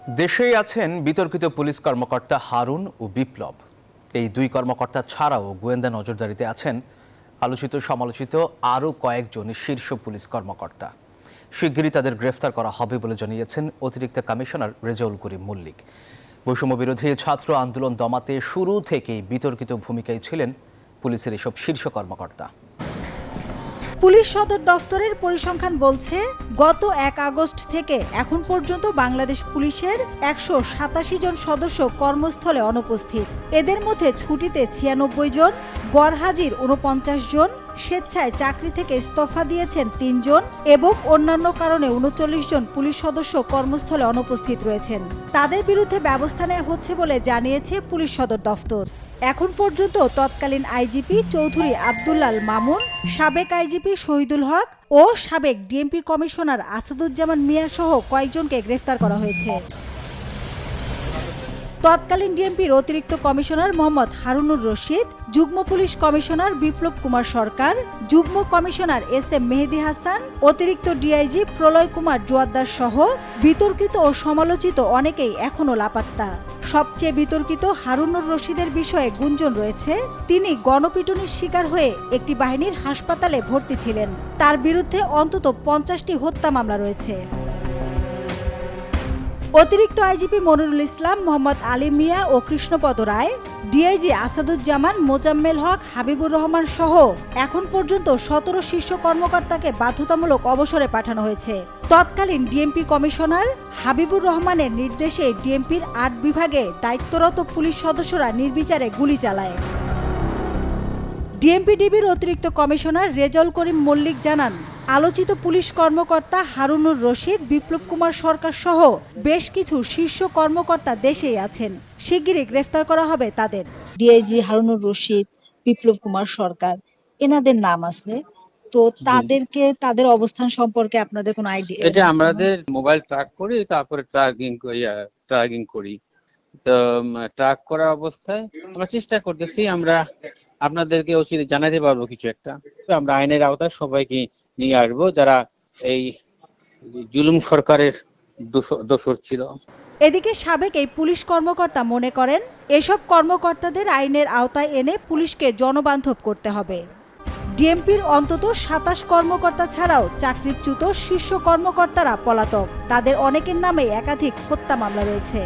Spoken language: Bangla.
দেশেই আছেন বিতর্কিত পুলিশ কর্মকর্তা হারুন ও বিপ্লব। এই দুই কর্মকর্তা ছাড়াও গোয়েন্দা নজরদারিতে আছেন আলোচিত সমালোচিত আরও কয়েকজন শীর্ষ পুলিশ কর্মকর্তা। শিগগিরই তাদের গ্রেফতার করা হবে বলে জানিয়েছেন অতিরিক্ত কমিশনার রেজাউল করিম মল্লিক। বৈষম্য বিরোধী ছাত্র আন্দোলন দমাতে শুরু থেকেই বিতর্কিত ভূমিকায় ছিলেন পুলিশের এসব শীর্ষ কর্মকর্তা। পুলিশ সদর দফতরের পরিসংখ্যান বলছে, গত ১ আগস্ট থেকে এখন পর্যন্ত বাংলাদেশ পুলিশের ১৮৭ জন সদস্য কর্মস্থলে অনুপস্থিত। এদের মধ্যে ছুটিতে ৯৬ জন, গড়হাজির ৪৯ জন, স্বেচ্ছায় চাকরি থেকে ইস্তফা দিয়েছেন ৩ জন এবং অন্যান্য কারণে ৩৯ জন পুলিশ সদস্য কর্মস্থলে অনুপস্থিত রয়েছেন। তাদের বিরুদ্ধে ব্যবস্থা নেওয়া হচ্ছে বলে জানিয়েছে পুলিশ সদর দফতর। এখন পর্যন্ত তৎকালীন আইজিপি চৌধুরী আব্দুল্লাল মামুন, সাবেক আইজিপি শহীদুল হক ও সাবেক ডিএমপি কমিশনার আসাদুজ্জামান মিয়া সহ কয়েকজনকে গ্রেফতার করা হয়েছে। তৎকালীন ডিএমপির অতিরিক্ত কমিশনার মোহাম্মদ হারুনুর রশিদ, যুগ্ম পুলিশ কমিশনার বিপ্লব কুমার সরকার, যুগ্ম কমিশনার এস.এম. মেহেদী হাসান, অতিরিক্ত ডিআইজি প্রলয় কুমার জোয়াদ্দার সহ বিতর্কিত ও সমালোচিত অনেকেই এখনও লাপাত্তা। সবচেয়ে বিতর্কিত হারুনুর রশিদের বিষয়ে গুঞ্জন রয়েছে, তিনি গণপিটুনির শিকার হয়ে একটি বাহিনীর হাসপাতালে ভর্তি ছিলেন। তার বিরুদ্ধে অন্তত ৫০টি হত্যা মামলা রয়েছে। অতিরিক্ত আইজিপি মনিরুল ইসলাম, মোহাম্মদ আলী মিয়া ও কৃষ্ণপদ রায়, ডিআইজি আসাদুজ্জামান, মোজাম্মেল হক, হাবিবুর রহমান সহ এখন পর্যন্ত ১৭ শীর্ষ কর্মকর্তাকে বাধ্যতামূলক অবসরে পাঠানো হয়েছে। তৎকালীন ডিএমপি কমিশনার হাবিবুর রহমানের নির্দেশে ডিএমপির ৮ বিভাগে দায়িত্বরত পুলিশ সদস্যরা নির্বিচারে গুলি চালায়। ডিএমপি-ডিবির অতিরিক্ত কমিশনার রেজাউল করিম মল্লিক জানান, আলোচিত পুলিশ কর্মকর্তা হারুনুর রশিদ, বিপ্লব কুমার সরকার সহ বেশ কিছু শীর্ষ কর্মকর্তা দেশেই আছেন। শিগগিরই গ্রেফতার করা হবে তাদের। ডিআইজি হারুনুর রশিদ, বিপ্লব কুমার সরকার, এনাদের নাম আছে। তো তাদের অবস্থান সম্পর্কে আপনাদের কোনো আইডিয়া? এটা আমাদের মোবাইল ট্র্যাক করি, তারপরে ট্র্যাকিং করি। তো ট্র্যাক করা অবস্থায় আমরা চেষ্টা করতেছি, আমরা আপনাদেরকে অচিরে জানাতে পারবো কিছু একটা। আমরা আইনের আওতায় সবাইকে নিয়ে আসবো যারা এই জুলুম সরকারের দোষর ছিল। এদিকে সাবেক এই পুলিশ কর্মকর্তা মনে করেন, এসব কর্মকর্তাদের আইনের আওতায় এনে পুলিশকে জনবান্ধব করতে হবে। ডিএমপির অন্তত ২৭ কর্মকর্তা ছাড়াও চাকরিচ্যুত শীর্ষ কর্মকর্তারা পলাতক। তাদের অনেকের নামে একাধিক হত্যা মামলা রয়েছে।